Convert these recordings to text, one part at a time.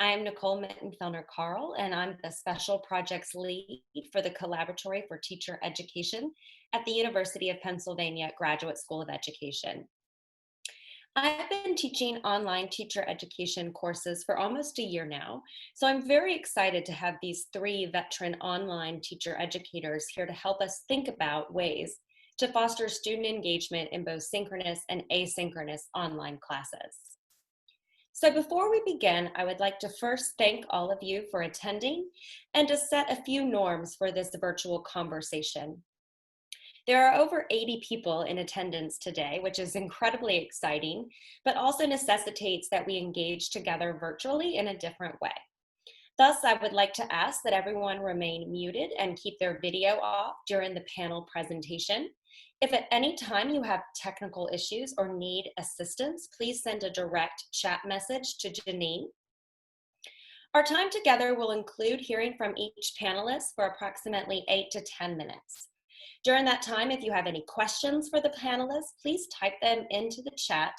I'm Nicole Mittenfelner Carl, and I'm the Special Projects Lead for the Collaboratory for Teacher Education at the University of Pennsylvania Graduate School of Education. I've been teaching online teacher education courses for almost a year now, so I'm very excited to have these three veteran online teacher educators here to help us think about ways to foster student engagement in both synchronous and asynchronous online classes. So before we begin, I would like to first thank all of you for attending and to set a few norms for this virtual conversation. There are over 80 people in attendance today, which is incredibly exciting, but also necessitates that we engage together virtually in a different way. Thus, I would like to ask that everyone remain muted and keep their video off during the panel presentation. If at any time you have technical issues or need assistance, please send a direct chat message to Janine. Our time together will include hearing from each panelist for approximately 8 to 10 minutes. During that time, if you have any questions for the panelists, please type them into the chat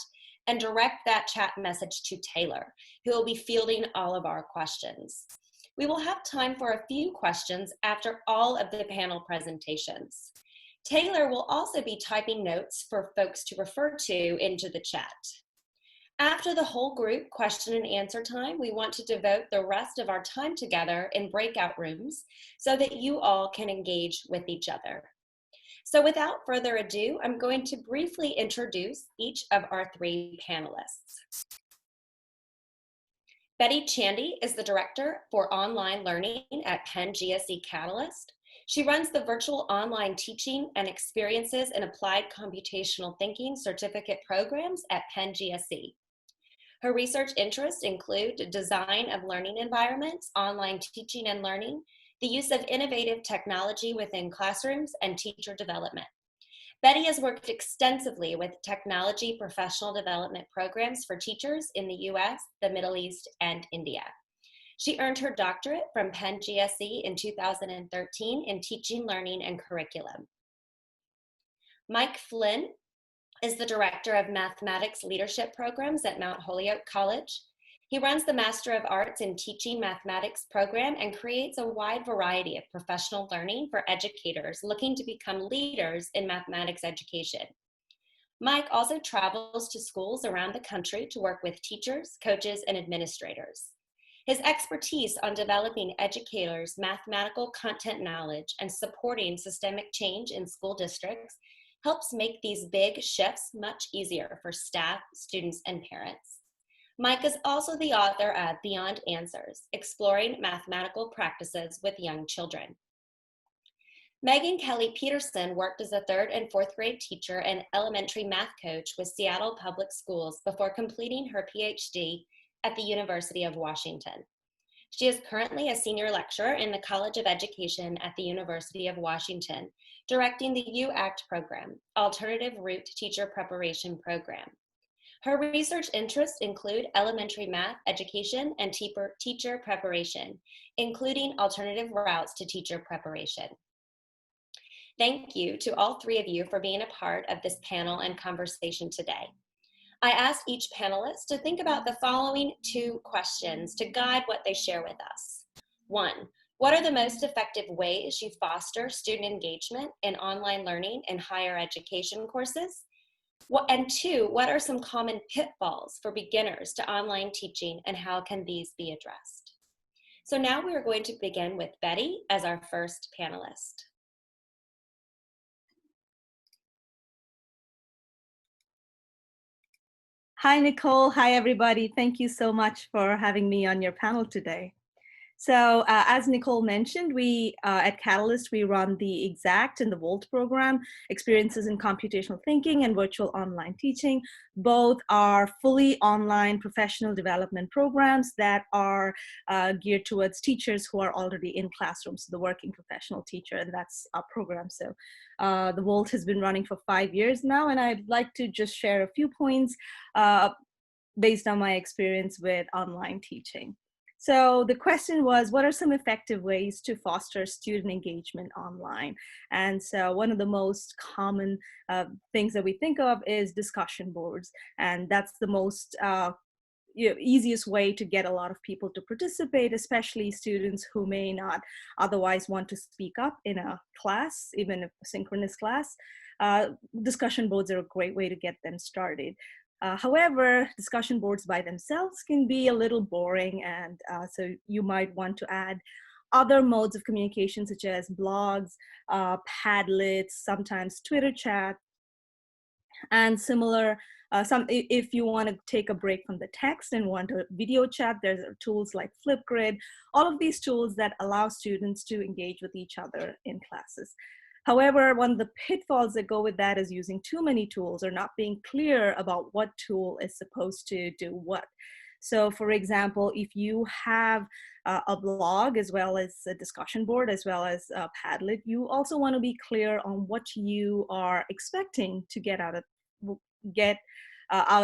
and direct that chat message to Taylor, who will be fielding all of our questions. We will have time for a few questions after all of the panel presentations. Taylor will also be typing notes for folks to refer to into the chat. After the whole group question and answer time, we want to devote the rest of our time together in breakout rooms so that you all can engage with each other. So without further ado, I'm going to briefly introduce each of our three panelists. Betty Chandy is the Director for Online Learning at Penn GSE Catalyst. She runs the virtual online teaching and experiences in applied computational thinking certificate programs at Penn GSE. Her research interests include design of learning environments, online teaching and learning, the use of innovative technology within classrooms, and teacher development. Betty has worked extensively with technology professional development programs for teachers in the US, the Middle East, and India. She earned her doctorate from Penn GSE in 2013 in teaching, learning, and curriculum. Mike Flynn is the Director of Mathematics Leadership Programs at Mount Holyoke College. He runs the Master of Arts in Teaching Mathematics program and creates a wide variety of professional learning for educators looking to become leaders in mathematics education. Mike also travels to schools around the country to work with teachers, coaches, and administrators. His expertise on developing educators' mathematical content knowledge and supporting systemic change in school districts helps make these big shifts much easier for staff, students, and parents. Mike is also the author of Beyond Answers, Exploring Mathematical Practices with Young Children. Megan Kelly Peterson worked as a 3rd and 4th grade teacher and elementary math coach with Seattle Public Schools before completing her PhD at the University of Washington. She is currently a senior lecturer in the College of Education at the University of Washington, directing the U-ACT program, Alternative Route Teacher Preparation Program. Her research interests include elementary math education and teacher preparation, including alternative routes to teacher preparation. Thank you to all three of you for being a part of this panel and conversation today. I asked each panelist to think about the following 2 questions to guide what they share with us. 1, what are the most effective ways you foster student engagement in online learning in higher education courses? And 2, what are some common pitfalls for beginners to online teaching and how can these be addressed? So now we are going to begin with Betty as our first panelist. Hi, Nicole. Hi, everybody. Thank you so much for having me on your panel today. So as Nicole mentioned, we at Catalyst, we run the EXACT and the VOLT program, Experiences in Computational Thinking and Virtual Online Teaching. Both are fully online professional development programs that are geared towards teachers who are already in classrooms, the working professional teacher, and that's our program. So the VOLT has been running for 5 years now, and I'd like to just share a few points based on my experience with online teaching. So the question was, what are some effective ways to foster student engagement online? And so one of the most common things that we think of is discussion boards. And that's the most easiest way to get a lot of people to participate, especially students who may not otherwise want to speak up in a class, even a synchronous class. Discussion boards are a great way to get them started. However, discussion boards by themselves can be a little boring, and so you might want to add other modes of communication such as blogs, Padlets, sometimes Twitter chat, and similar. If you want to take a break from the text and want a video chat, there's tools like Flipgrid, all of these tools that allow students to engage with each other in classes. However, one of the pitfalls that go with that is using too many tools or not being clear about what tool is supposed to do what. So for example, if you have a blog as well as a discussion board as well as a Padlet, you also want to be clear on what you are expecting to get out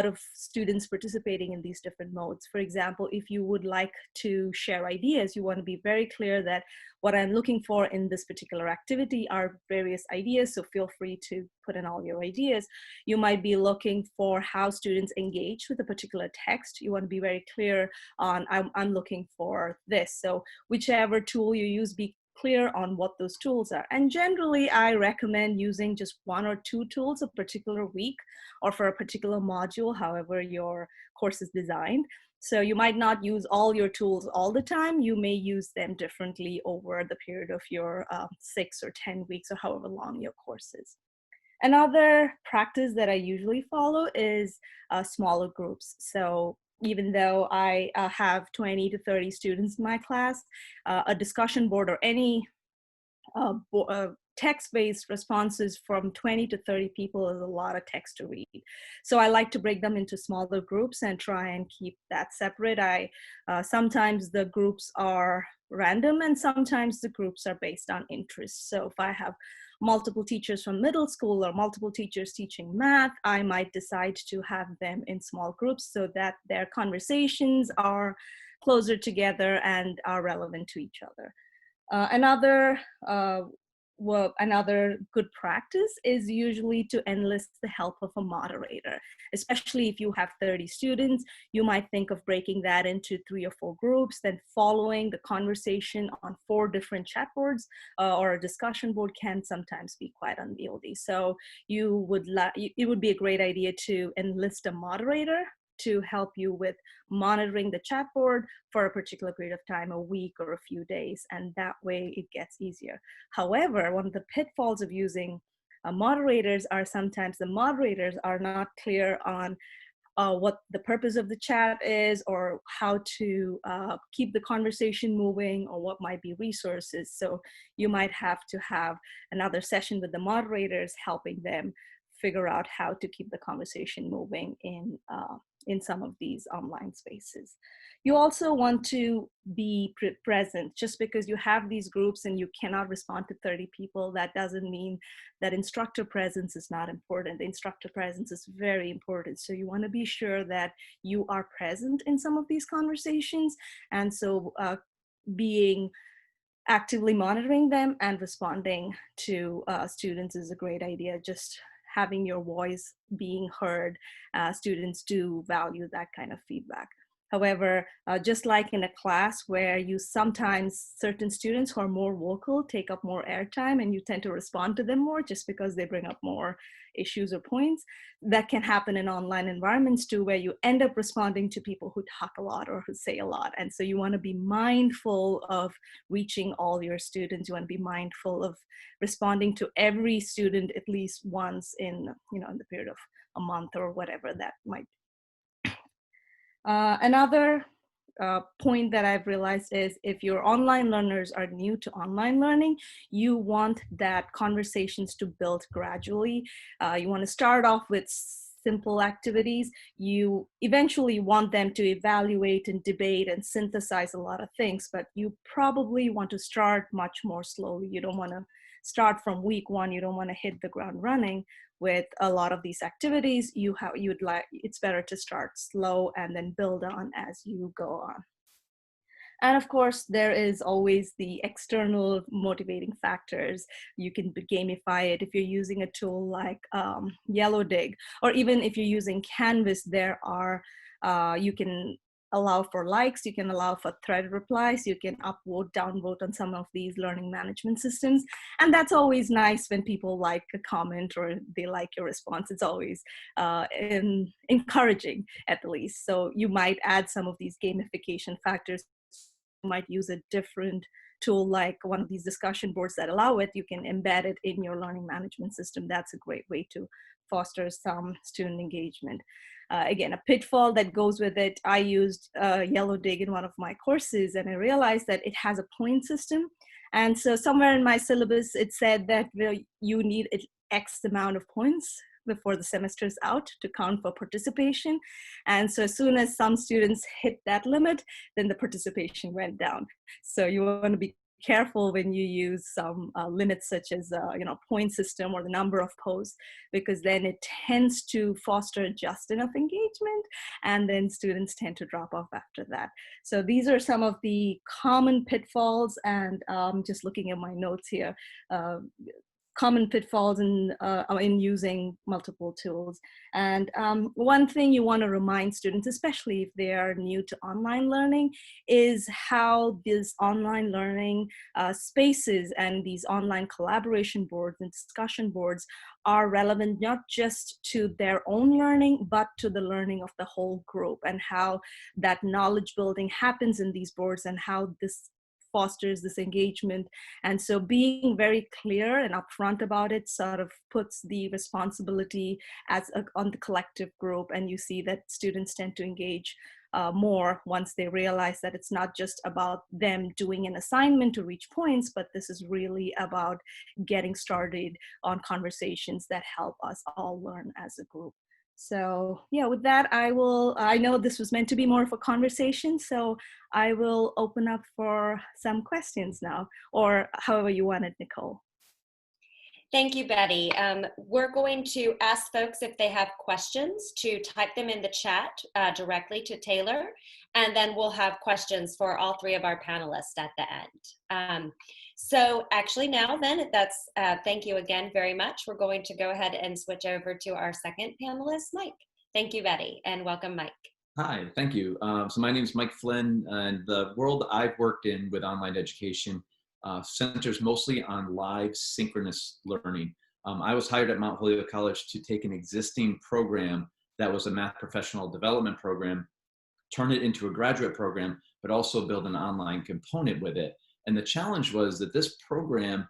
of students participating in these different modes. For example, if you would like to share ideas, you want to be very clear that what I'm looking for in this particular activity are various ideas, so feel free to put in all your ideas. You might be looking for how students engage with a particular text. You want to be very clear on, I'm looking for this. So whichever tool you use, be clear on what those tools are. And generally, I recommend using just 1 or 2 tools a particular week or for a particular module, however your course is designed. So you might not use all your tools all the time. You may use them differently over the period of your 6 or 10 weeks or however long your course is. Another practice that I usually follow is smaller groups. So even though I have 20 to 30 students in my class, a discussion board or any text-based responses from 20 to 30 people is a lot of text to read. So I like to break them into smaller groups and try and keep that separate. Sometimes the groups are random and sometimes the groups are based on interest. So if I have multiple teachers from middle school or multiple teachers teaching math, I might decide to have them in small groups so that their conversations are closer together and are relevant to each other. Another good practice is usually to enlist the help of a moderator, especially if you have 30 students. You might think of breaking that into 3 or 4 groups, then following the conversation on 4 different chat boards or a discussion board can sometimes be quite unwieldy. So it would be a great idea to enlist a moderator to help you with monitoring the chat board for a particular period of time, a week or a few days, and that way it gets easier. However, one of the pitfalls of using moderators are sometimes the moderators are not clear on what the purpose of the chat is or how to keep the conversation moving or what might be resources. So you might have to have another session with the moderators helping them figure out how to keep the conversation moving in some of these online spaces. You also want to be present. Just because you have these groups and you cannot respond to 30 people, that doesn't mean that instructor presence is not important. The instructor presence is very important. So you want to be sure that you are present in some of these conversations. And so being actively monitoring them and responding to students is a great idea. Just having your voice being heard, students do value that kind of feedback. However, just like in a class where sometimes certain students who are more vocal take up more airtime and you tend to respond to them more just because they bring up more issues or points, that can happen in online environments too, where you end up responding to people who talk a lot or who say a lot. And so you want to be mindful of reaching all your students. You want to be mindful of responding to every student at least once in the period of a month or whatever that might be. Another point that I've realized is if your online learners are new to online learning, you want that conversations to build gradually. You want to start off with simple activities. You eventually want them to evaluate and debate and synthesize a lot of things, but you probably want to start much more slowly. You don't want to start from week 1. You don't want to hit the ground running with a lot of these activities. It's better to start slow and then build on as you go on. And of course, there is always the external motivating factors. You can gamify it if you're using a tool like Yellow Dig, or even if you're using Canvas, there are You can allow for likes, you can allow for thread replies, you can upvote, downvote on some of these learning management systems. And that's always nice when people like a comment or they like your response. It's always encouraging, at least. So you might add some of these gamification factors. You might use a different tool like one of these discussion boards that allow it. You can embed it in your learning management system. That's a great way to foster some student engagement. Again, a pitfall that goes with it, I used Yellow Dig in one of my courses, and I realized that it has a point system. And so somewhere in my syllabus, it said that you need X amount of points before the semester is out to count for participation. And so as soon as some students hit that limit, then the participation went down. So you want to be careful when you use some limits such as point system or the number of posts, because then it tends to foster just enough engagement, and then students tend to drop off after that. So these are some of the common pitfalls, and just looking at my notes here, common pitfalls in using multiple tools. And one thing you want to remind students, especially if they are new to online learning, is how these online learning spaces and these online collaboration boards and discussion boards are relevant not just to their own learning, but to the learning of the whole group, and how that knowledge building happens in these boards and how this fosters this engagement. And so being very clear and upfront about it sort of puts the responsibility on the collective group, and you see that students tend to engage more once they realize that it's not just about them doing an assignment to reach points, but this is really about getting started on conversations that help us all learn as a group. So yeah, with that, I know this was meant to be more of a conversation, so I will open up for some questions now, or however you want it, Nicole. Thank you, Betty. We're going to ask folks if they have questions to type them in the chat directly to Taylor, and then we'll have questions for all three of our panelists at the end. So actually now then, thank you again very much. We're going to go ahead and switch over to our second panelist, Mike. Thank you, Betty, and welcome, Mike. Hi, thank you. So my name is Mike Flynn, and the world I've worked in with online education centers mostly on live synchronous learning. I was hired at Mount Holyoke College to take an existing program that was a math professional development program, turn it into a graduate program, but also build an online component with it. And the challenge was that this program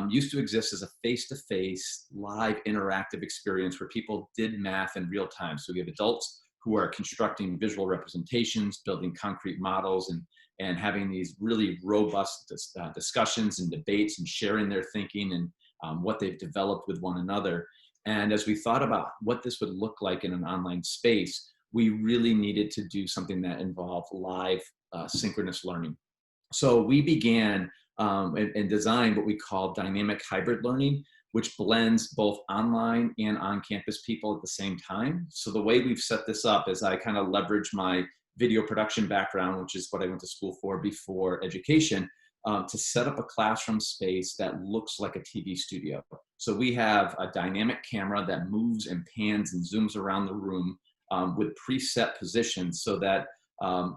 used to exist as a face-to-face live interactive experience where people did math in real time. So we have adults who are constructing visual representations, building concrete models, and having these really robust discussions and debates and sharing their thinking and what they've developed with one another. And as we thought about what this would look like in an online space, we really needed to do something that involved live synchronous learning. So we began and designed what we call dynamic hybrid learning, which blends both online and on-campus people at the same time. So the way we've set this up is I kind of leverage my video production background, which is what I went to school for before education, to set up a classroom space that looks like a TV studio. So we have a dynamic camera that moves and pans and zooms around the room with preset positions so that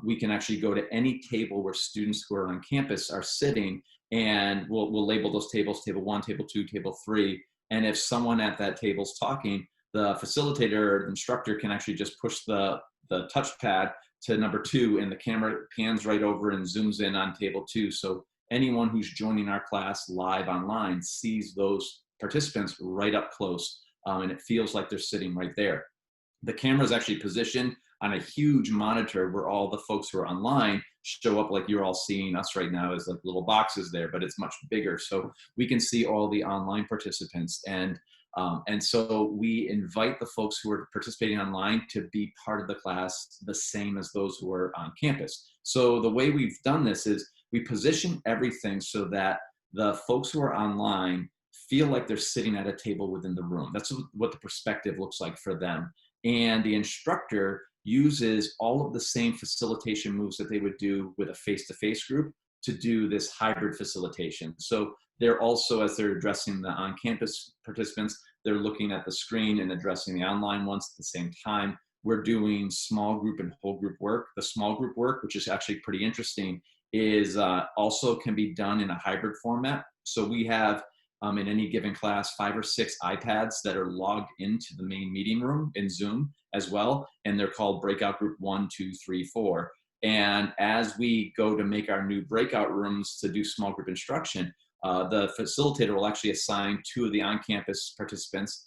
we can actually go to any table where students who are on campus are sitting, and we'll label those tables, table 1, table 2, table 3. And if someone at that table is talking, the facilitator or the instructor can actually just push the touchpad to number 2, and the camera pans right over and zooms in on table 2. So anyone who's joining our class live online sees those participants right up close, and it feels like they're sitting right there. The camera is actually positioned on a huge monitor where all the folks who are online show up like you're all seeing us right now as like little boxes there, but it's much bigger. So we can see all the online participants. And so we invite the folks who are participating online to be part of the class the same as those who are on campus. So the way we've done this is we position everything so that the folks who are online feel like they're sitting at a table within the room. That's what the perspective looks like for them. And the instructor uses all of the same facilitation moves that they would do with a face-to-face group to do this hybrid facilitation. So they're also, as they're addressing the on-campus participants, they're looking at the screen and addressing the online ones at the same time. we're doing small group and whole group work. The small group work, which is actually pretty interesting, is also can be done in a hybrid format. So we have in any given class 5 or 6 iPads that are logged into the main meeting room in Zoom as well, and they're called breakout group 1, 2, 3, 4. And as we go to make our new breakout rooms to do small group instruction, the facilitator will actually assign 2 of the on-campus participants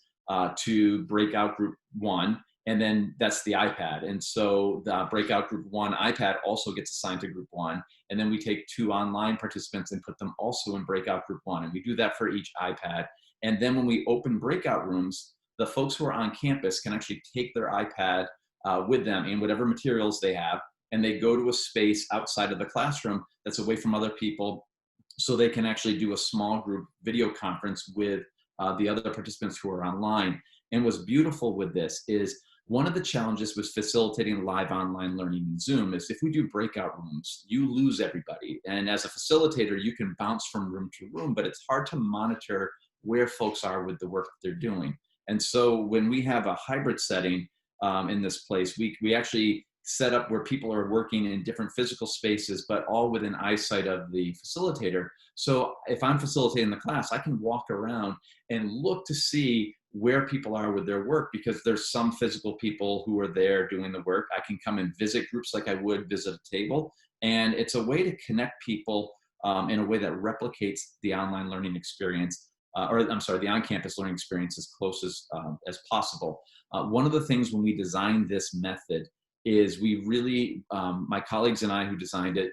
to breakout group 1, and then that's the iPad. And so the breakout group 1 iPad also gets assigned to group 1, and then we take 2 online participants and put them also in breakout group 1, and we do that for each iPad. And then when we open breakout rooms, the folks who are on campus can actually take their iPad with them and whatever materials they have, and they go to a space outside of the classroom that's away from other people, so they can actually do a small group video conference with the other participants who are online. And what's beautiful with this is one of the challenges with facilitating live online learning in Zoom is if we do breakout rooms, you lose everybody. And as a facilitator, you can bounce from room to room, but it's hard to monitor where folks are with the work that they're doing. And so when we have a hybrid setting in this place, we actually set up where people are working in different physical spaces, but all within eyesight of the facilitator. So if I'm facilitating the class, I can walk around and look to see where people are with their work, because there's some physical people who are there doing the work. I can come and visit groups like I would visit a table. And it's a way to connect people in a way that replicates the online learning experience, the on-campus learning experience as close as possible. One of the things when we designed this method is we really, my colleagues and I who designed it,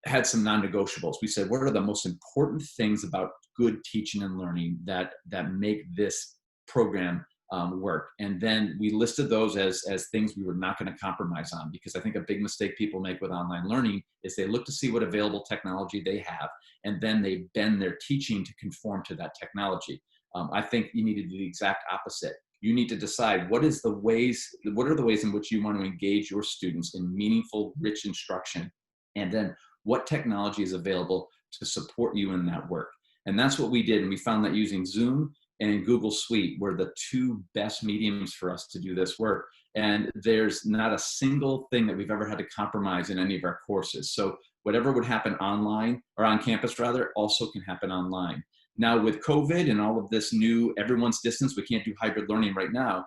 had some non-negotiables. We said, what are the most important things about good teaching and learning that make this program work? And then we listed those as things we were not going to compromise on, because I think a big mistake people make with online learning is they look to see what available technology they have, and then they bend their teaching to conform to that technology. I think you need to do the exact opposite. You need to decide what are the ways in which you want to engage your students in meaningful, rich instruction, and then what technology is available to support you in that work. And that's what we did. And we found that using Zoom and Google Suite were the 2 best mediums for us to do this work. And there's not a single thing that we've ever had to compromise in any of our courses. So whatever would happen online, or on campus rather, also can happen online. Now with COVID and all of this new, everyone's distance, we can't do hybrid learning right now.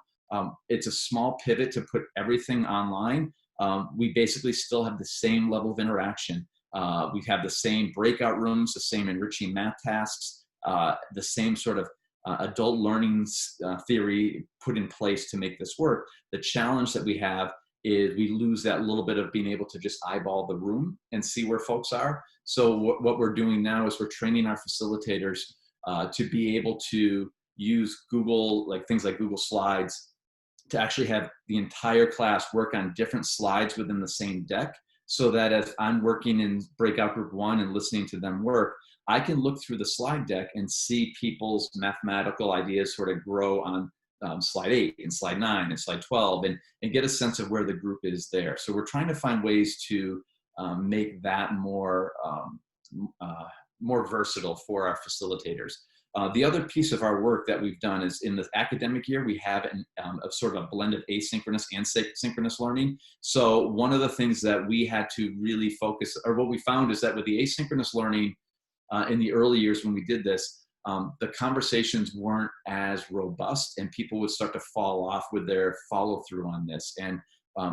It's a small pivot to put everything online. We basically still have the same level of interaction. We have the same breakout rooms, the same enriching math tasks, the same sort of adult learning theory put in place to make this work. The challenge that we have is we lose that little bit of being able to just eyeball the room and see where folks are. So what we're doing now is we're training our facilitators to be able to use things like Google Slides, to actually have the entire class work on different slides within the same deck, so that if I'm working in breakout group 1 and listening to them work, I can look through the slide deck and see people's mathematical ideas sort of grow on slide 8 and slide 9 and slide 12, and get a sense of where the group is there. So we're trying to find ways to make that more versatile for our facilitators. The other piece of our work that we've done is in the academic year, we have a sort of a blend of asynchronous and synchronous learning. So one of the things that we had to really focus, or what we found, is that with the asynchronous learning in the early years when we did this, the conversations weren't as robust, and people would start to fall off with their follow through on this. And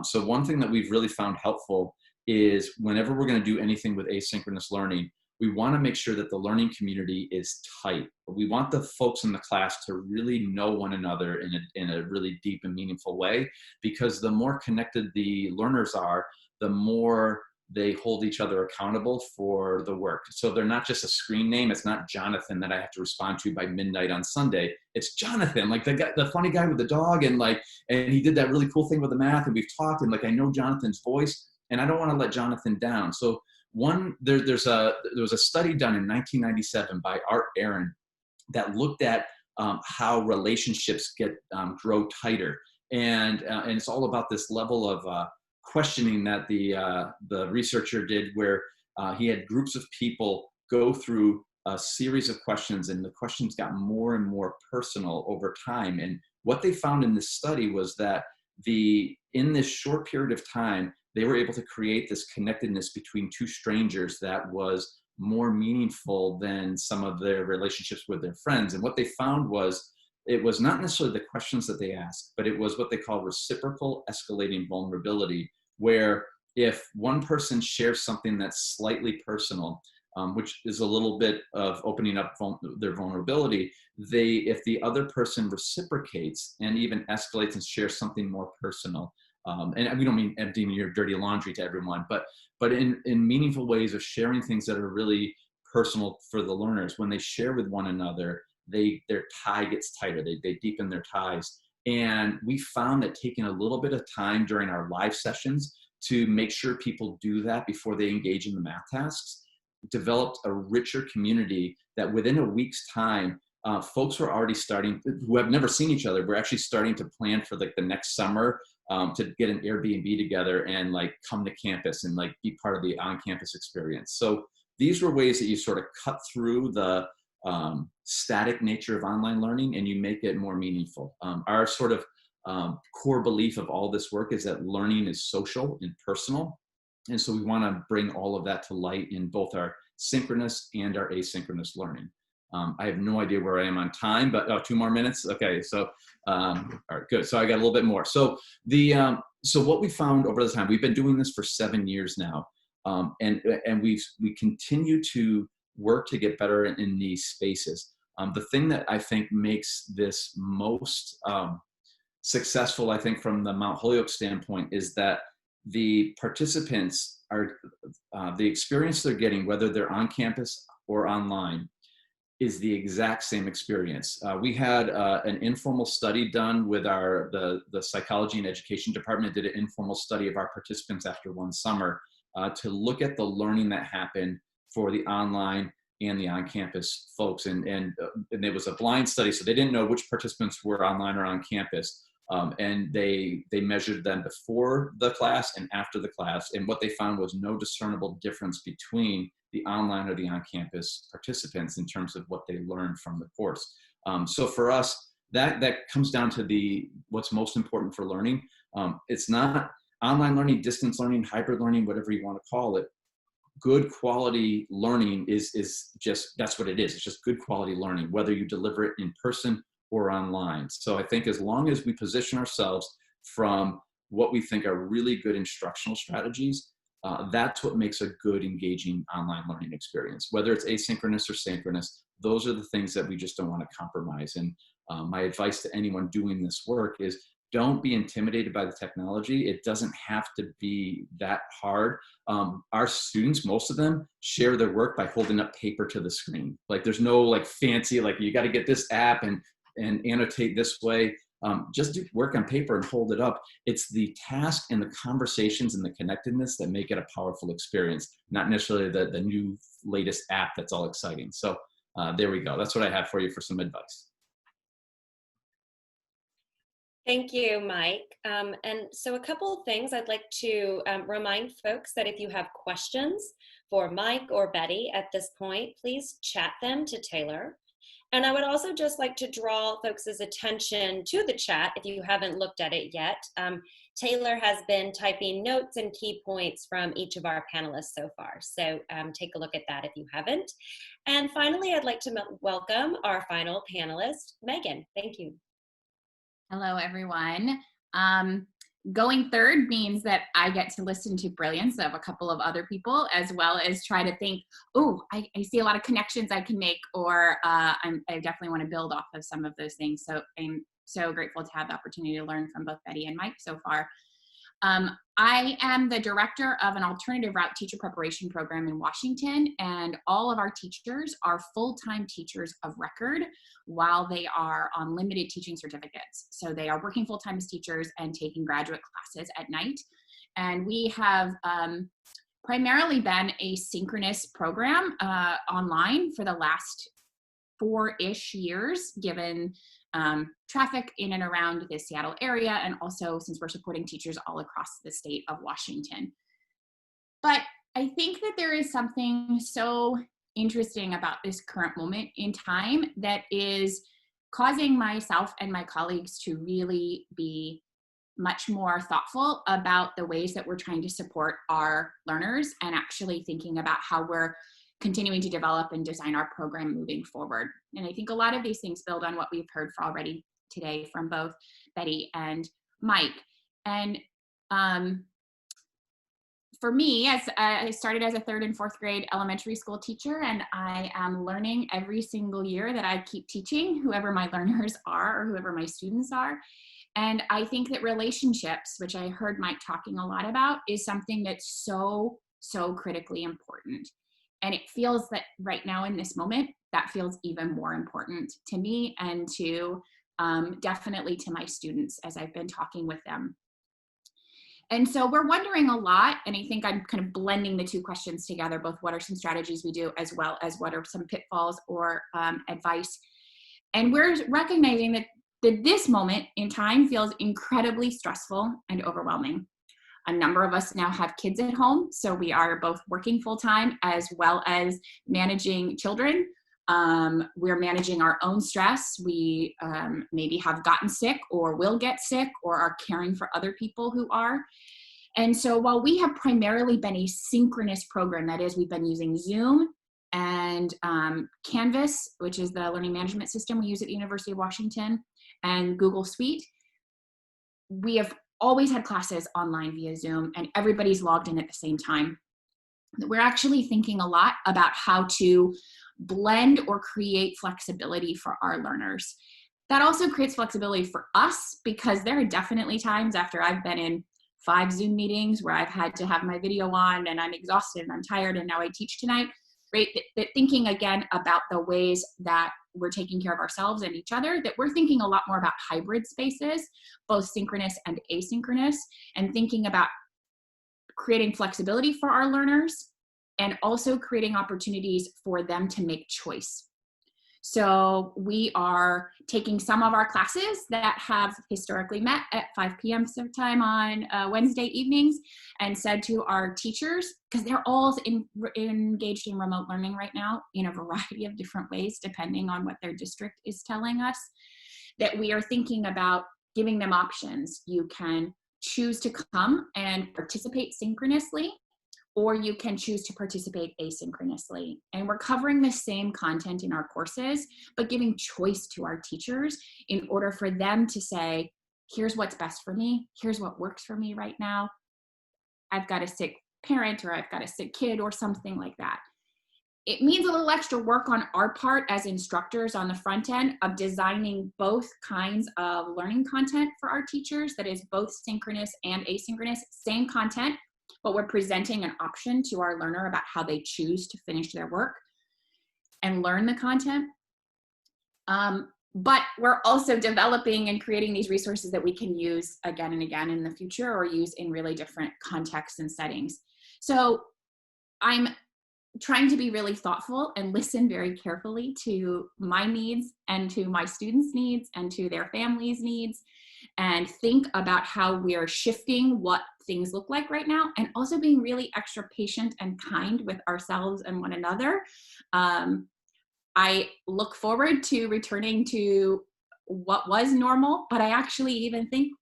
so one thing that we've really found helpful is whenever we're going to do anything with asynchronous learning, we want to make sure that the learning community is tight. We want the folks in the class to really know one another in a really deep and meaningful way, because the more connected the learners are, the more they hold each other accountable for the work. So they're not just a screen name. It's not Jonathan that I have to respond to by midnight on Sunday. It's Jonathan, like the funny guy with the dog, and he did that really cool thing with the math, and we've talked, and I know Jonathan's voice, and I don't want to let Jonathan down. So there was a study done in 1997 by Art Aaron that looked at how relationships grow tighter, and it's all about this level of questioning that the researcher did, where he had groups of people go through a series of questions, and the questions got more and more personal over time. And what they found in this study was that in this short period of time, they were able to create this connectedness between two strangers that was more meaningful than some of their relationships with their friends. And what they found was, it was not necessarily the questions that they asked, but it was what they call reciprocal escalating vulnerability, where if one person shares something that's slightly personal, which is a little bit of opening up their vulnerability, if the other person reciprocates and even escalates and shares something more personal, and we don't mean emptying your dirty laundry to everyone, but in meaningful ways of sharing things that are really personal for the learners. When they share with one another, their tie gets tighter. They deepen their ties. And we found that taking a little bit of time during our live sessions to make sure people do that before they engage in the math tasks developed a richer community that within a week's time, folks were already starting, who have never seen each other, we're actually starting to plan for like the next summer to get an Airbnb together and like come to campus and like be part of the on-campus experience. So these were ways that you sort of cut through the static nature of online learning and you make it more meaningful. Our sort of core belief of all this work is that learning is social and personal. And so we want to bring all of that to light in both our synchronous and our asynchronous learning. I have no idea where I am on time, but 2 more minutes. Okay, so all right, good. So I got a little bit more. So so what we found over the time, we've been doing this for 7 years now, and we continue to work to get better in these spaces. The thing that I think makes this most successful, I think, from the Mount Holyoke standpoint, is that the participants are, the experience they're getting, whether they're on campus or online, is the exact same experience. We had an informal study done with the psychology and education department, did an informal study of our participants after one summer to look at the learning that happened for the online and the on-campus folks. And it was a blind study, so they didn't know which participants were online or on campus. And they measured them before the class and after the class. And what they found was no discernible difference between the online or the on-campus participants in terms of what they learned from the course. So for us, that comes down to what's most important for learning. It's not online learning, distance learning, hybrid learning, whatever you want to call it. Good quality learning is just, that's what it is. It's just good quality learning, whether you deliver it in person or online. So I think as long as we position ourselves from what we think are really good instructional strategies, that's what makes a good engaging online learning experience. Whether it's asynchronous or synchronous, those are the things that we just don't want to compromise. And my advice to anyone doing this work is don't be intimidated by the technology. It doesn't have to be that hard. Our students, most of them, share their work by holding up paper to the screen. Like there's no like fancy, like you got to get this app and annotate this way. Just do work on paper and hold it up. It's the task and the conversations and the connectedness that make it a powerful experience, not necessarily the new latest app that's all exciting. So there we go. That's what I have for you for some advice. Thank you, Mike. And so a couple of things I'd like to remind folks that if you have questions for Mike or Betty at this point, please chat them to Taylor. And I would also just like to draw folks' attention to the chat if you haven't looked at it yet. Taylor has been typing notes and key points from each of our panelists so far. So take a look at that if you haven't. And finally, I'd like to welcome our final panelist, Megan. Thank you. Hello, everyone. Going third means that I get to listen to brilliance of a couple of other people, as well as try to think, oh, I see a lot of connections I can make, or I definitely want to build off of some of those things. So I'm so grateful to have the opportunity to learn from both Betty and Mike so far. I am the director of an alternative route teacher preparation program in Washington, and all of our teachers are full-time teachers of record while they are on limited teaching certificates. So they are working full-time as teachers and taking graduate classes at night. And we have primarily been a synchronous program online for the last 4-ish years, given traffic in and around the Seattle area, and also since we're supporting teachers all across the state of Washington. But I think that there is something so interesting about this current moment in time that is causing myself and my colleagues to really be much more thoughtful about the ways that we're trying to support our learners and actually thinking about how we're continuing to develop and design our program moving forward. And I think a lot of these things build on what we've heard already today from both Betty and Mike. And for me, as I started as a 3rd and 4th grade elementary school teacher, and I am learning every single year that I keep teaching, whoever my learners are or whoever my students are. And I think that relationships, which I heard Mike talking a lot about, is something that's so, so critically important. And it feels that right now in this moment, that feels even more important to me and to definitely to my students as I've been talking with them. And so we're wondering a lot, and I think I'm kind of blending the two questions together, both what are some strategies we do as well as what are some pitfalls or advice. And we're recognizing that this moment in time feels incredibly stressful and overwhelming. A number of us now have kids at home, so we are both working full-time as well as managing children. We're managing our own stress. We maybe have gotten sick or will get sick or are caring for other people who are. And so while we have primarily been a synchronous program, that is, we've been using Zoom and Canvas, which is the learning management system we use at the University of Washington, and Google Suite, we have always had classes online via Zoom and everybody's logged in at the same time. We're actually thinking a lot about how to blend or create flexibility for our learners. That also creates flexibility for us because there are definitely times after I've been in 5 Zoom meetings where I've had to have my video on and I'm exhausted and I'm tired and now I teach tonight, right? That thinking again about the ways that we're taking care of ourselves and each other, that we're thinking a lot more about hybrid spaces, both synchronous and asynchronous, and thinking about creating flexibility for our learners and also creating opportunities for them to make choice. So we are taking some of our classes that have historically met at 5 p.m. sometime on Wednesday evenings and said to our teachers, because they're all engaged in remote learning right now in a variety of different ways, depending on what their district is telling us, that we are thinking about giving them options. You can choose to come and participate synchronously, or you can choose to participate asynchronously. And we're covering the same content in our courses, but giving choice to our teachers in order for them to say, here's what's best for me, here's what works for me right now. I've got a sick parent or I've got a sick kid or something like that. It means a little extra work on our part as instructors on the front end of designing both kinds of learning content for our teachers, that is both synchronous and asynchronous, same content, but we're presenting an option to our learner about how they choose to finish their work and learn the content. But we're also developing and creating these resources that we can use again and again in the future or use in really different contexts and settings. So I'm trying to be really thoughtful and listen very carefully to my needs and to my students' needs and to their families' needs, and think about how we're shifting what things look like right now, and also being really extra patient and kind with ourselves and one another. I look forward to returning to what was normal, but I actually even think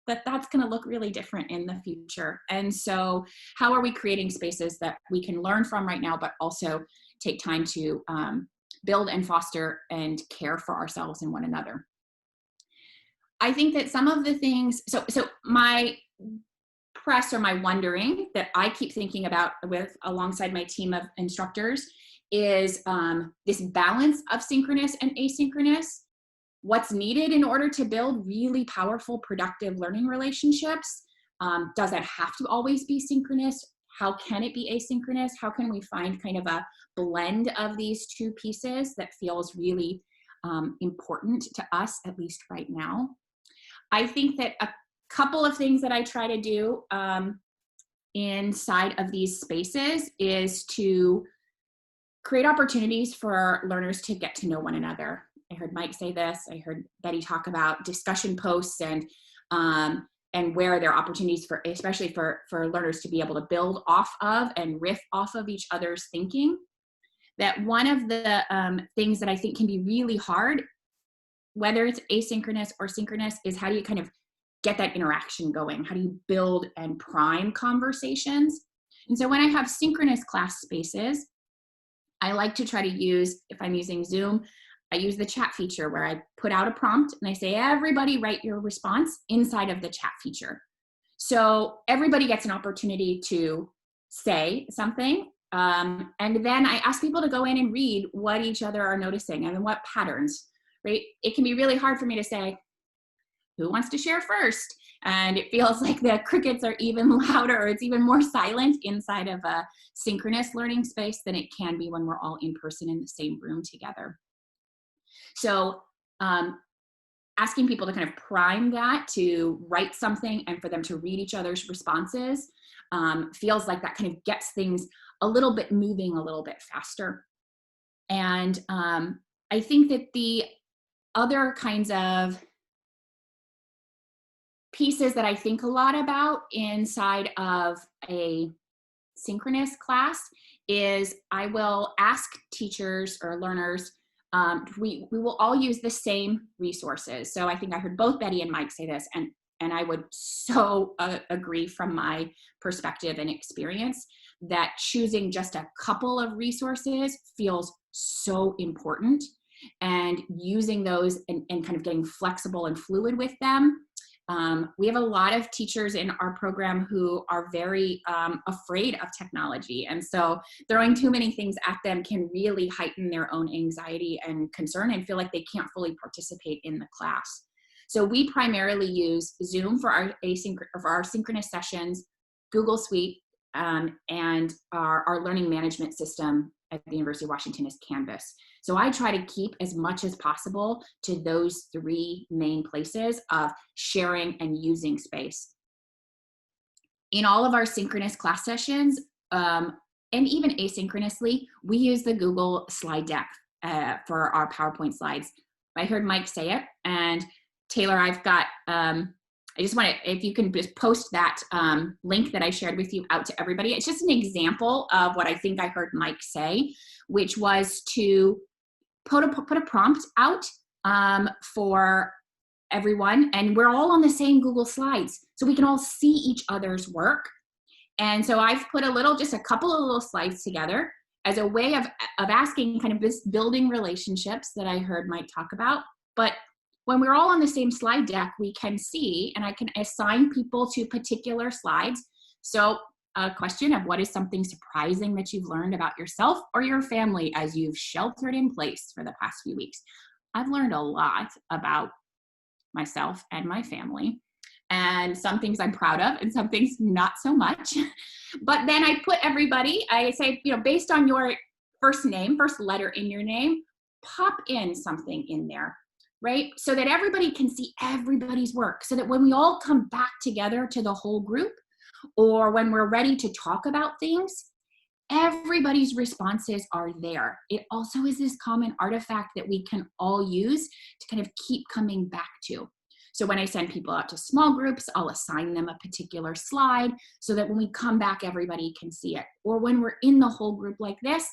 that that's going to look really different in the future. And so how are we creating spaces that we can learn from right now, but also take time to build and foster and care for ourselves and one another? I think that some of the things, so my press or my wondering that I keep thinking about with alongside my team of instructors is this balance of synchronous and asynchronous. What's needed in order to build really powerful, productive learning relationships? Does that have to always be synchronous? How can it be asynchronous? How can we find kind of a blend of these two pieces that feels really important to us, at least right now? I think that a couple of things that I try to do inside of these spaces is to create opportunities for learners to get to know one another. I heard Mike say this. I heard Betty talk about discussion posts and where there are opportunities for, especially for learners to be able to build off of and riff off of each other's thinking. That one of the things that I think can be really hard, whether it's asynchronous or synchronous, is how do you kind of get that interaction going? How do you build and prime conversations? And so when I have synchronous class spaces, I like to try to use, if I'm using Zoom, I use the chat feature where I put out a prompt and I say, everybody write your response inside of the chat feature. So everybody gets an opportunity to say something. And then I ask people to go in and read what each other are noticing and what patterns, right? It can be really hard for me to say, who wants to share first? And it feels like the crickets are even louder, or it's even more silent inside of a synchronous learning space than it can be when we're all in person in the same room together. So asking people to kind of prime that, to write something and for them to read each other's responses feels like that kind of gets things a little bit moving a little bit faster. And I think that the other kinds of pieces that I think a lot about inside of a synchronous class is I will ask teachers or learners, we will all use the same resources. So I think I heard both Betty and Mike say this, and I would so agree from my perspective and experience that choosing just a couple of resources feels so important, and using those and kind of getting flexible and fluid with them. We have a lot of teachers in our program who are very afraid of technology. And so throwing too many things at them can really heighten their own anxiety and concern and feel like they can't fully participate in the class. So we primarily use Zoom for our synchronous sessions, Google Suite, and our learning management system at the University of Washington is Canvas. So I try to keep as much as possible to those three main places of sharing and using space. In all of our synchronous class sessions, and even asynchronously, we use the Google slide deck for our PowerPoint slides. I heard Mike say it, and Taylor, I've got, I just want to, if you can just post that link that I shared with you out to everybody. It's just an example of what I think I heard Mike say, which was to put a prompt out for everyone, and we're all on the same Google Slides, so we can all see each other's work. And so I've put just a couple of little slides together as a way of asking kind of this building relationships that I heard Mike talk about. But when we're all on the same slide deck, we can see, and I can assign people to particular slides. So a question of what is something surprising that you've learned about yourself or your family as you've sheltered in place for the past few weeks. I've learned a lot about myself and my family, and some things I'm proud of and some things not so much. But then I put everybody, I say, based on your first name, first letter in your name, pop in something in there, right? So that everybody can see everybody's work, so that when we all come back together to the whole group, or when we're ready to talk about things, everybody's responses are there. It also is this common artifact that we can all use to kind of keep coming back to. So when I send people out to small groups, I'll assign them a particular slide so that when we come back, everybody can see it. Or when we're in the whole group like this,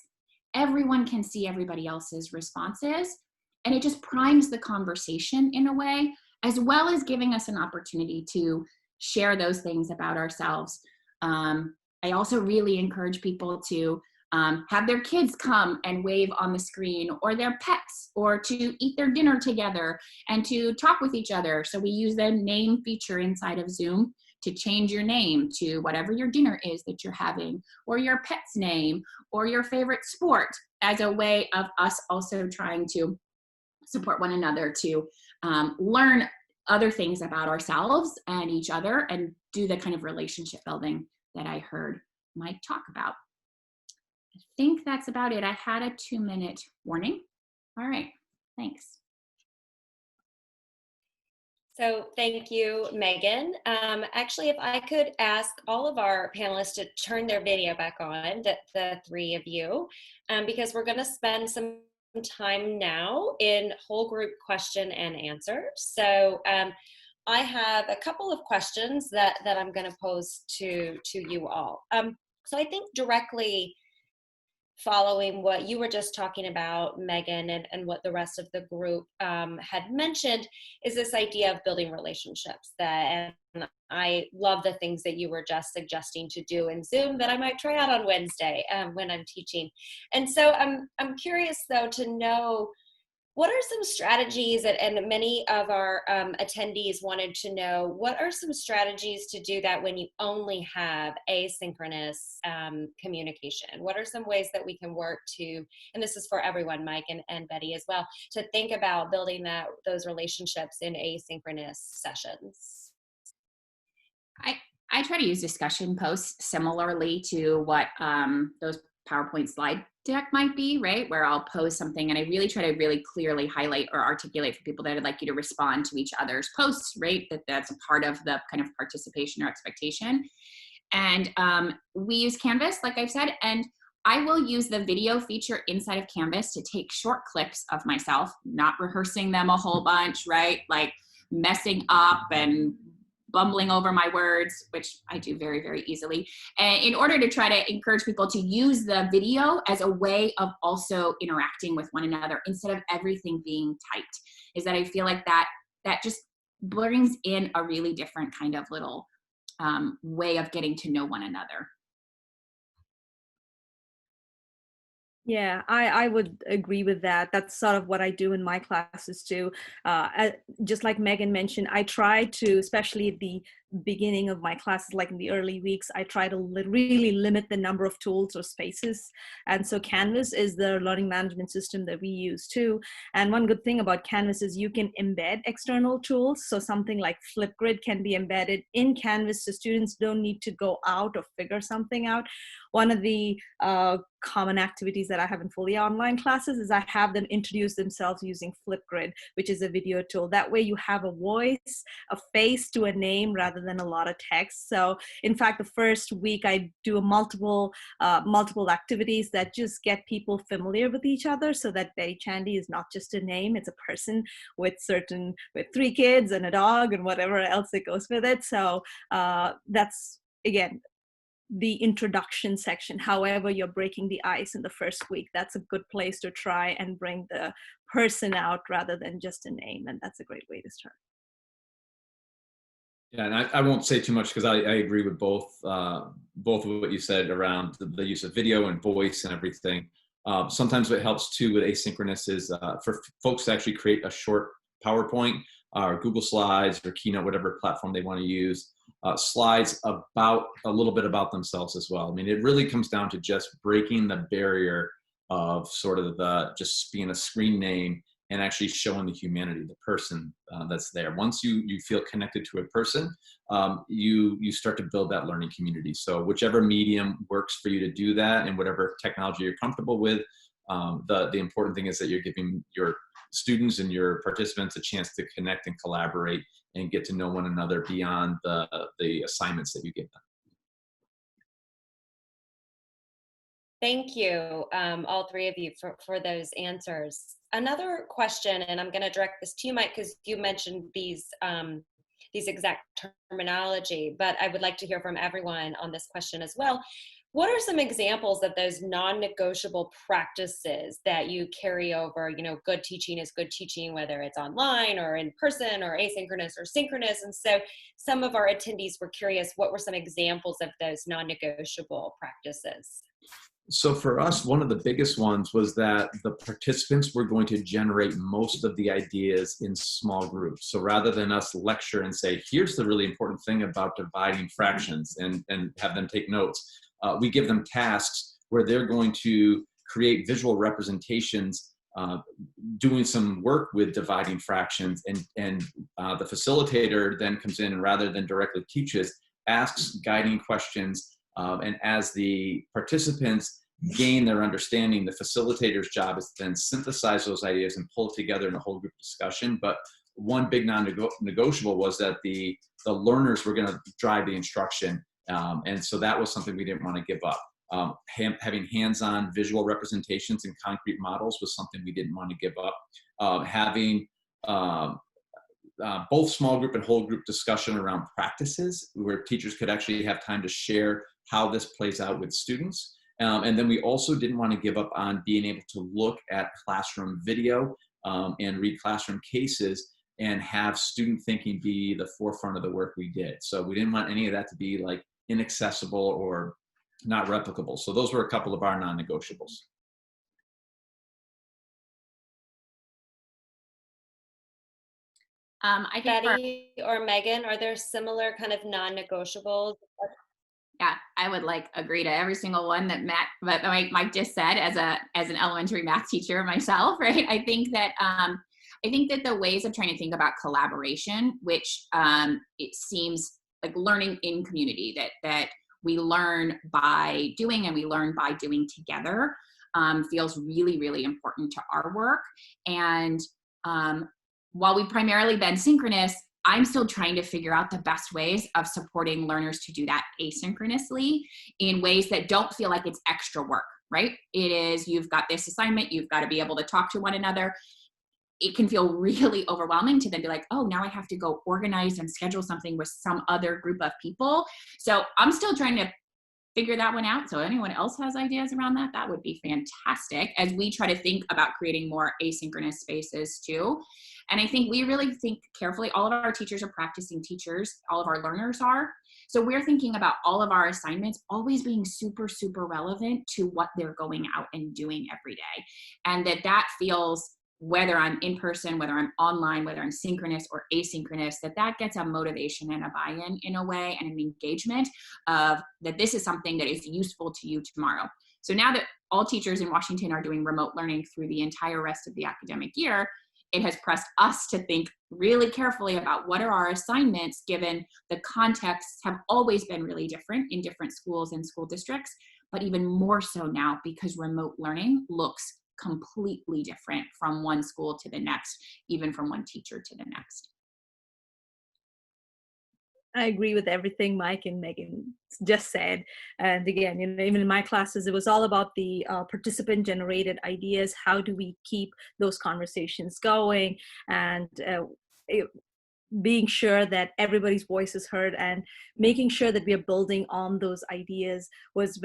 everyone can see everybody else's responses. And it just primes the conversation in a way, as well as giving us an opportunity to share those things about ourselves. I also really encourage people to have their kids come and wave on the screen, or their pets, or to eat their dinner together and to talk with each other. So we use the name feature inside of Zoom to change your name to whatever your dinner is that you're having, or your pet's name, or your favorite sport, as a way of us also trying to support one another to learn other things about ourselves and each other, and do the kind of relationship building that I heard Mike talk about. I think that's about it. I had a 2-minute warning. All right, thanks. So thank you, Megan. Actually, if I could ask all of our panelists to turn their video back on, the three of you, because we're going to spend some time now in whole group question and answer. So I have a couple of questions that I'm going to pose to you all. So I think directly following what you were just talking about, Megan, and what the rest of the group had mentioned, is this idea of building relationships. And I love the things that you were just suggesting to do in Zoom that I might try out on Wednesday when I'm teaching. And so I'm curious, though, to know, what are some strategies, and many of our attendees wanted to know, what are some strategies to do that when you only have asynchronous communication? What are some ways that we can work to, and this is for everyone, Mike and Betty as well, to think about building those relationships in asynchronous sessions? I try to use discussion posts similarly to what those PowerPoint slide deck might be, right? Where I'll post something and I really try to really clearly highlight or articulate for people that I'd like you to respond to each other's posts, right? That's a part of the kind of participation or expectation. And we use Canvas, like I've said, and I will use the video feature inside of Canvas to take short clips of myself, not rehearsing them a whole bunch, right? Like messing up and bumbling over my words, which I do very, very easily, and in order to try to encourage people to use the video as a way of also interacting with one another instead of everything being typed, is that I feel like that just brings in a really different kind of little way of getting to know one another. Yeah, I would agree with that. That's sort of what I do in my classes too. Just like Megan mentioned, I try to, especially at the beginning of my classes, like in the early weeks, I try to really limit the number of tools or spaces. And so Canvas is the learning management system that we use too. And one good thing about Canvas is you can embed external tools. So something like Flipgrid can be embedded in Canvas, so students don't need to go out or figure something out. One of the common activities that I have in fully online classes is I have them introduce themselves using Flipgrid, which is a video tool. That way you have a voice, a face to a name rather than a lot of text. So in fact, the first week I do multiple activities that just get people familiar with each other, so that Betty Chandy is not just a name, it's a person with 3 kids and a dog and whatever else that goes with it. So that's, again, the introduction section. However you're breaking the ice in the first week, that's a good place to try and bring the person out rather than just a name, and that's a great way to start. Yeah, and I won't say too much because I agree with both of what you said around the use of video and voice and everything. Sometimes what helps too with asynchronous is for folks to actually create a short PowerPoint or Google Slides or Keynote, whatever platform they want to use, slides about a little bit about themselves as well. I mean, it really comes down to just breaking the barrier of sort of just being a screen name and actually showing the humanity, the person that's there. Once you feel connected to a person, you start to build that learning community. So whichever medium works for you to do that, and whatever technology you're comfortable with, the important thing is that you're giving your students and your participants a chance to connect and collaborate and get to know one another beyond the assignments that you give them. Thank you, all 3 of you, for those answers. Another question, and I'm going to direct this to you, Mike, because you mentioned these exact terminology, but I would like to hear from everyone on this question as well. What are some examples of those non-negotiable practices that you carry over? You know, good teaching is good teaching, whether it's online or in person or asynchronous or synchronous. And so some of our attendees were curious, what were some examples of those non-negotiable practices? So for us, one of the biggest ones was that the participants were going to generate most of the ideas in small groups. So rather than us lecture and say, here's the really important thing about dividing fractions, and have them take notes, we give them tasks where they're going to create visual representations, doing some work with dividing fractions, and the facilitator then comes in and, rather than directly teaches, asks guiding questions. And as the participants gain their understanding, the facilitator's job is to then synthesize those ideas and pull it together in a whole group discussion. But one big non-negotiable was that the learners were going to drive the instruction. And so that was something we didn't want to give up. Having hands-on visual representations and concrete models was something we didn't want to give up. Having both small group and whole group discussion around practices where teachers could actually have time to share how this plays out with students, And then we also didn't want to give up on being able to look at classroom video and read classroom cases and have student thinking be the forefront of the work we did. So we didn't want any of that to be like inaccessible or not replicable. So those were a couple of our non-negotiables. I think Betty or Megan, are there similar kind of non-negotiables? yeah, I would like agree to every single one that Mike just said as an elementary math teacher myself, right? I think that the ways of trying to think about collaboration, which it seems like learning in community, that we learn by doing and we learn by doing together, feels really, really important to our work. And while we've primarily been synchronous, I'm still trying to figure out the best ways of supporting learners to do that asynchronously in ways that don't feel like it's extra work, right? It is, you've got this assignment, you've got to be able to talk to one another. It can feel really overwhelming to then be like, oh, now I have to go organize and schedule something with some other group of people. So I'm still trying to figure that one out. So anyone else has ideas around that, that would be fantastic as we try to think about creating more asynchronous spaces too. And I think we really think carefully. All of our teachers are practicing teachers. All of our learners are. So we're thinking about all of our assignments always being super, super relevant to what they're going out and doing every day. And that feels, whether I'm in person, whether I'm online, whether I'm synchronous or asynchronous, that gets a motivation and a buy-in in a way, and an engagement of that this is something that is useful to you tomorrow. So now that all teachers in Washington are doing remote learning through the entire rest of the academic year, it has pressed us to think really carefully about what are our assignments, given the contexts have always been really different in different schools and school districts, but even more so now because remote learning looks completely different from one school to the next, even from one teacher to the next. I agree with everything Mike and Megan just said. And again, even in my classes, it was all about the participant-generated ideas. How do we keep those conversations going, and being sure that everybody's voice is heard, and making sure that we are building on those ideas was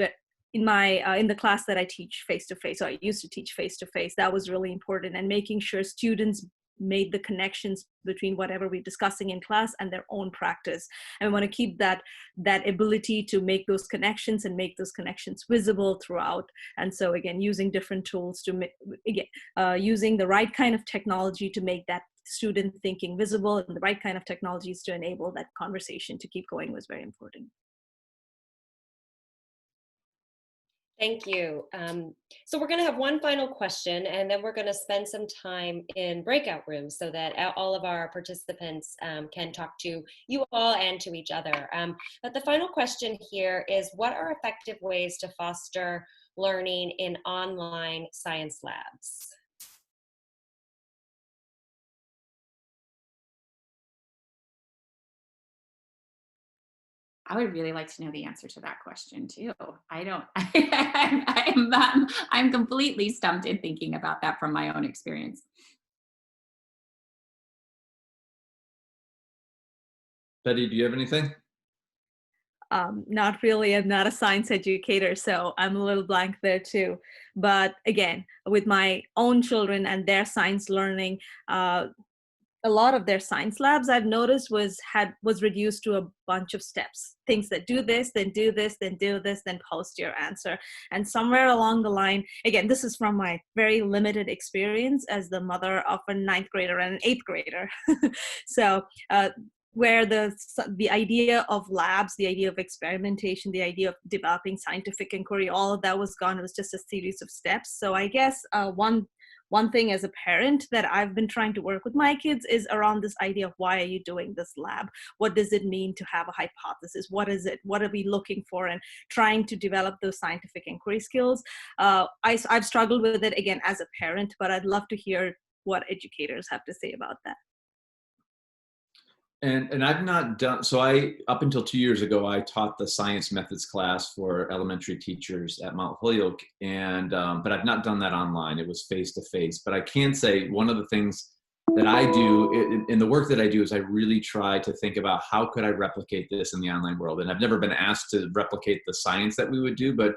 in the class that I teach face-to-face. So I used to teach face-to-face. That was really important, and making sure students made the connections between whatever we're discussing in class and their own practice. And we want to keep that ability to make those connections and make those connections visible throughout. And so again, using different tools to using the right kind of technology to make that student thinking visible, and the right kind of technologies to enable that conversation to keep going was very important. Thank you. So we're going to have one final question, and then we're going to spend some time in breakout rooms so that all of our participants can talk to you all and to each other. But the final question here is, what are effective ways to foster learning in online science labs? I would really like to know the answer to that question too. I don't, I'm completely stumped in thinking about that from my own experience. Betty, do you have anything? Not really. I'm not a science educator, so I'm a little blank there too. But again, with my own children and their science learning, a lot of their science labs I've noticed was reduced to a bunch of steps. Things that do this, then do this, then do this, then post your answer. And somewhere along the line, again, this is from my very limited experience as the mother of a 9th grader and an 8th grader. So where the idea of labs, the idea of experimentation, the idea of developing scientific inquiry, all of that was gone. It was just a series of steps. So I guess one thing as a parent that I've been trying to work with my kids is around this idea of, why are you doing this lab? What does it mean to have a hypothesis? What is it? What are we looking for? And trying to develop those scientific inquiry skills. I've struggled with it again as a parent, but I'd love to hear what educators have to say about that. And I've not done, so up until 2 years ago, I taught the science methods class for elementary teachers at Mount Holyoke, but I've not done that online. It was face-to-face. But I can say one of the things that I do in the work that I do is I really try to think about, how could I replicate this in the online world? And I've never been asked to replicate the science that we would do, but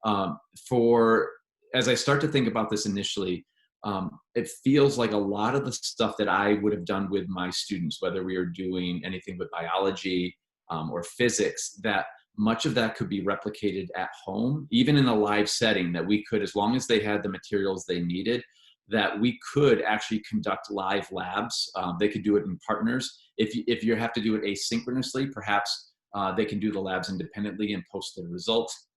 As I start to think about this initially, it feels like a lot of the stuff that I would have done with my students, whether we are doing anything with biology or physics, that much of that could be replicated at home, even in a live setting, that we could, as long as they had the materials they needed, that we could actually conduct live labs. They could do it in partners. If you have to do it asynchronously, perhaps they can do the labs independently and post the results.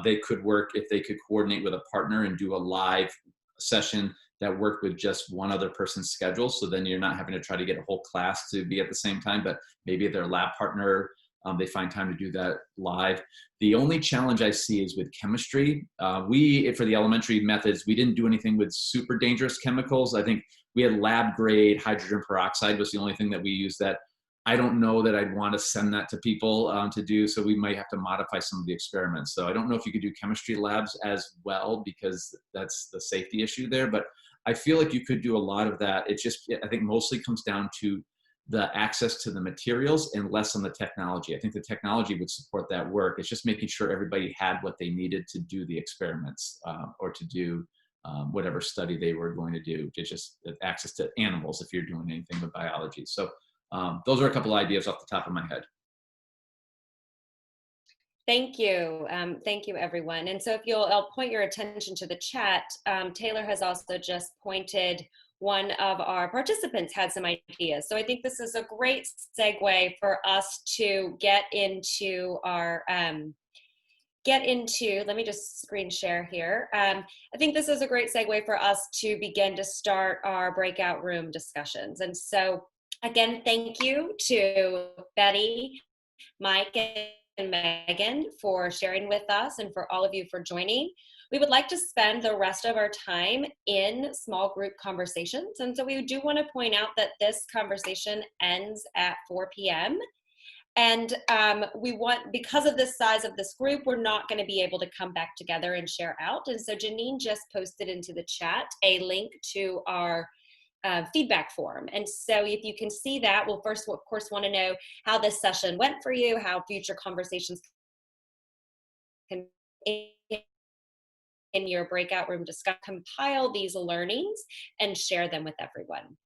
They could work if they could coordinate with a partner and do a live session that worked with just one other person's schedule. So then you're not having to try to get a whole class to be at the same time, but maybe their lab partner, they find time to do that live. The only challenge I see is with chemistry. For the elementary methods, we didn't do anything with super dangerous chemicals. I think we had lab grade hydrogen peroxide was the only thing that we used that I don't know that I'd want to send that to people to do, so we might have to modify some of the experiments. So I don't know if you could do chemistry labs as well, because that's the safety issue there, but I feel like you could do a lot of that. I think mostly comes down to the access to the materials and less on the technology. I think the technology would support that work. It's just making sure everybody had what they needed to do the experiments or to do whatever study they were going to do, to just access to animals if you're doing anything with biology. So those are a couple ideas off the top of my head. Thank you. Thank you, everyone. And so I'll point your attention to the chat. Taylor has also just pointed one of our participants had some ideas. So I think this is a great segue for us to get into, let me just screen share here. I think this is a great segue for us to begin to start our breakout room discussions. And so again, thank you to Betty, Mike, and Megan for sharing with us, and for all of you for joining. We would like to spend the rest of our time in small group conversations. And so we do want to point out that this conversation ends at 4 p.m. And because of the size of this group, we're not going to be able to come back together and share out. And so Janine just posted into the chat a link to our feedback form. And so if you can see that, we'll first, of course, want to know how this session went for you, how future conversations can in your breakout room discuss, compile these learnings and share them with everyone.